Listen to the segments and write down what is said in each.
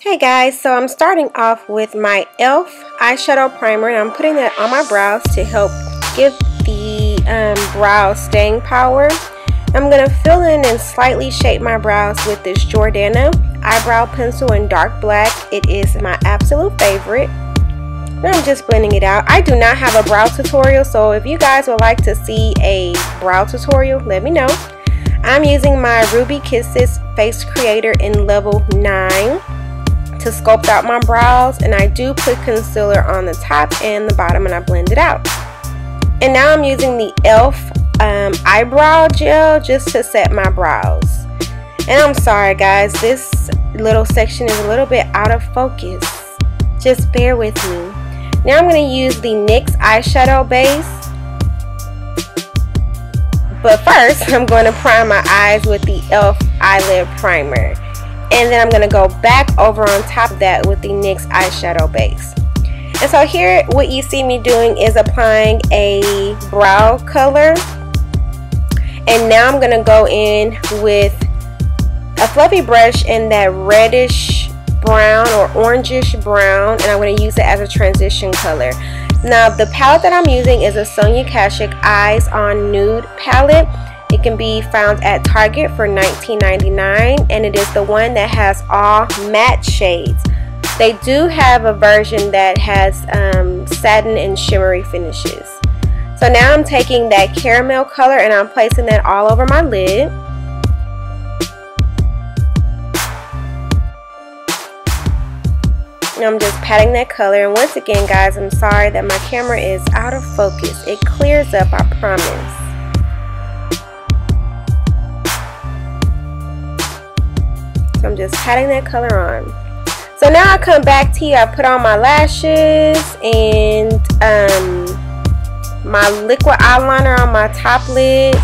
Hey guys, so I'm starting off with my e.l.f. eyeshadow primer, and I'm putting that on my brows to help give the brow staying power. I'm going to fill in and slightly shape my brows with this Jordana eyebrow pencil in dark black. It is my absolute favorite. And I'm just blending it out. I do not have a brow tutorial, so if you guys would like to see a brow tutorial, let me know. I'm using my Ruby Kisses Face Creator in level 9. To sculpt out my brows, and I do put concealer on the top and the bottom, and I blend it out. And now I'm using the e.l.f. eyebrow gel just to set my brows. And I'm sorry guys, this little section is a little bit out of focus, just bear with me. Now I'm going to use the NYX eyeshadow base, but first I'm going to prime my eyes with the e.l.f. eyelid primer. And then I'm going to go back over on top of that with the NYX eyeshadow base. And so here what you see me doing is applying a brow color. And now I'm going to go in with a fluffy brush in that reddish brown or orangish brown. And I'm going to use it as a transition color. Now the palette that I'm using is a Sonia Kashuk Eyes on Nude palette. It can be found at Target for $19.99, and it is the one that has all matte shades. They do have a version that has satin and shimmery finishes. So now I'm taking that caramel color and I'm placing that all over my lid. And I'm just patting that color, and once again guys, I'm sorry that my camera is out of focus. It clears up, I promise. So I'm just patting that color on. So now I come back to you. I put on my lashes and my liquid eyeliner on my top lid,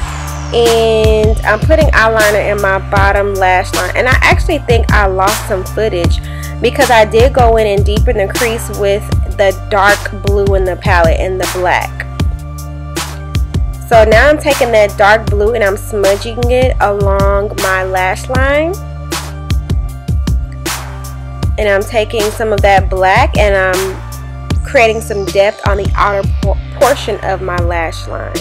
and I'm putting eyeliner in my bottom lash line. And I actually think I lost some footage because I did go in and deepen the crease with the dark blue in the palette and the black. So now I'm taking that dark blue and I'm smudging it along my lash line. And I'm taking some of that black and I'm creating some depth on the outer portion of my lash line.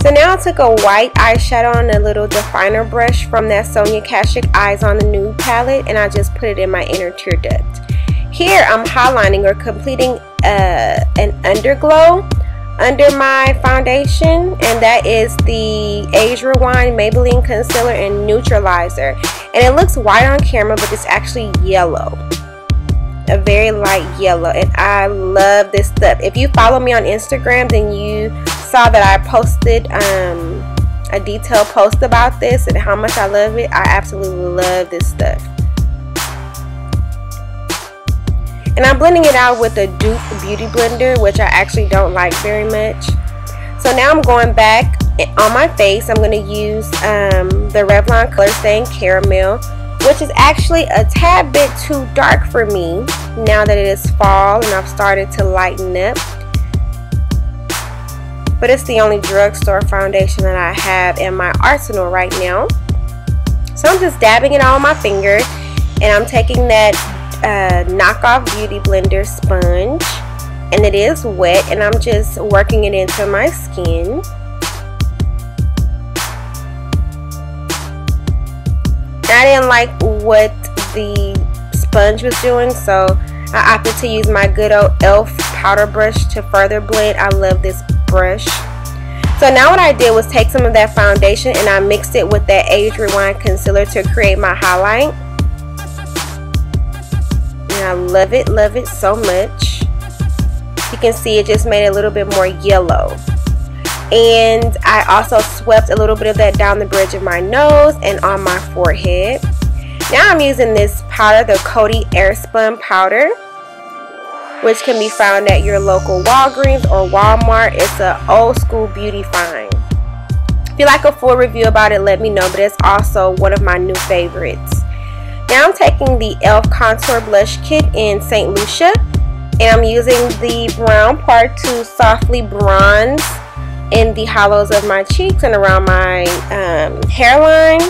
So now I took a white eyeshadow on a little definer brush from that Sonia Kashuk Eyes on the Nude palette, and I just put it in my inner tear duct. Here I'm highlighting or completing an underglow under my foundation, and that is the Age Rewind Maybelline Concealer and Neutralizer. And it looks white on camera, but it's actually yellow, a very light yellow, and I love this stuff. If you follow me on Instagram, then you saw that I posted a detailed post about this and how much I love it. I absolutely love this stuff. And I'm blending it out with a Dupe Beauty Blender, which I actually don't like very much. So now I'm going back on my face. I'm going to use the Revlon Color Stain Caramel, which is actually a tad bit too dark for me now that it is fall and I've started to lighten up. But it's the only drugstore foundation that I have in my arsenal right now. So I'm just dabbing it on my finger, and I'm taking that knockoff Beauty Blender sponge, and it is wet, and I'm just working it into my skin. I didn't like what the sponge was doing, so I opted to use my good old e.l.f. powder brush to further blend. I love this brush. So now what I did was take some of that foundation and I mixed it with that Age Rewind concealer to create my highlight. And I love it so much. You can see it just made it a little bit more yellow. And I also swept a little bit of that down the bridge of my nose and on my forehead. Now I'm using this powder, the Coty Airspun powder, which can be found at your local Walgreens or Walmart. It's an old school beauty find. If you'd like a full review about it, let me know, but it's also one of my new favorites. Now I'm taking the e.l.f. Contour Blush Kit in St. Lucia, and I'm using the brown part to softly bronze in the hollows of my cheeks and around my hairline.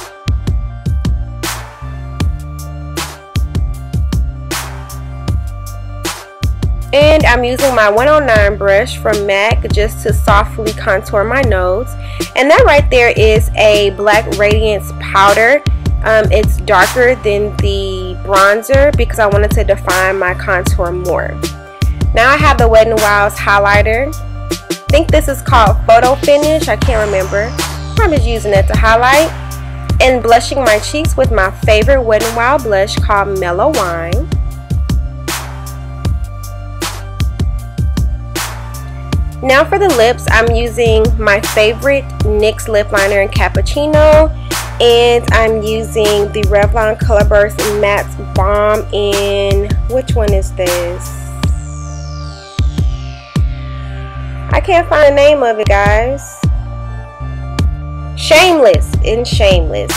And I'm using my 109 brush from MAC just to softly contour my nose. And that right there is a Black Radiance powder. It's darker than the bronzer because I wanted to define my contour more. Now I have the Wet n Wild's highlighter. I think this is called Photo Finish. I can't remember. I'm just using it to highlight. And blushing my cheeks with my favorite Wet n Wild blush called Mellow Wine. Now for the lips, I'm using my favorite NYX lip liner in Cappuccino, and I'm using the Revlon Colorburst Matte Balm in, which one is this? I can't find the name of it, guys. Shameless, in Shameless.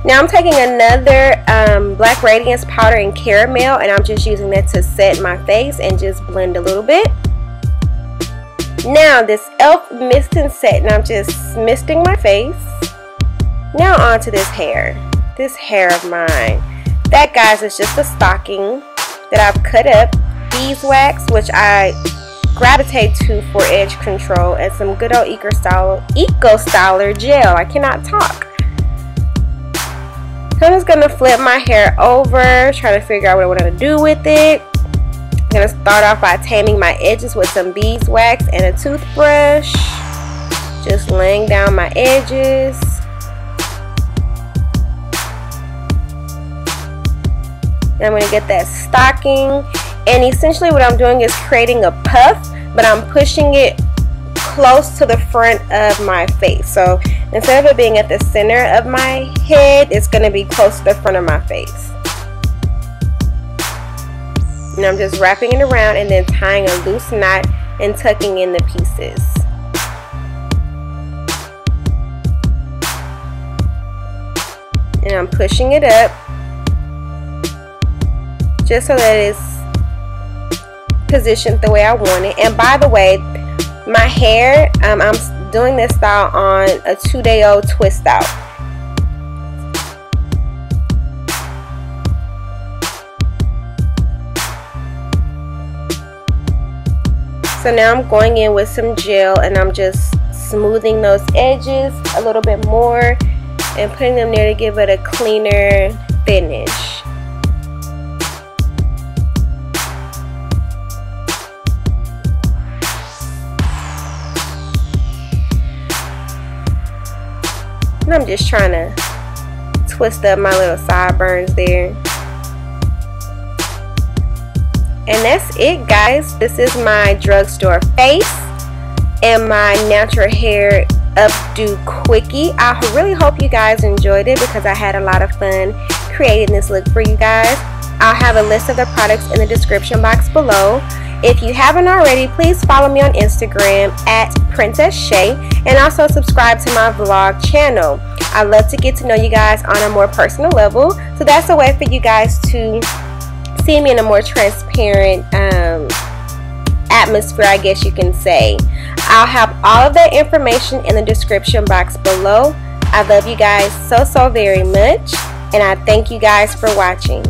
Now I'm taking another Black Radiance powder in Caramel, and I'm just using that to set my face and just blend a little bit. Now this e.l.f. mist and set, and I'm just misting my face. Now onto this hair of mine. That, guys, is just a stocking that I've cut up, beeswax, which I gravitate to for edge control, and some good old Eco Styler gel. I cannot talk. So I'm just gonna flip my hair over, try to figure out what I want to do with it. I'm going to start off by taming my edges with some beeswax and a toothbrush. Just laying down my edges. And I'm going to get that stocking. And essentially what I'm doing is creating a puff, but I'm pushing it close to the front of my face. So instead of it being at the center of my head, it's going to be close to the front of my face. And I'm just wrapping it around and then tying a loose knot and tucking in the pieces. And I'm pushing it up just so that it's positioned the way I want it. And by the way, my hair, I'm doing this style on a 2-day-old twist out. So now I'm going in with some gel and I'm just smoothing those edges a little bit more and putting them there to give it a cleaner finish. And I'm just trying to twist up my little sideburns there. And that's it, guys. This is my drugstore face and my natural hair Updo Quickie. I really hope you guys enjoyed it because I had a lot of fun creating this look for you guys. I'll have a list of the products in the description box below. If you haven't already, please follow me on Instagram at Princess Shay, and also subscribe to my vlog channel. I love to get to know you guys on a more personal level, so that's a way for you guys to see me in a more transparent atmosphere, I guess you can say. I'll have all of that information in the description box below. I love you guys so very much, and I thank you guys for watching.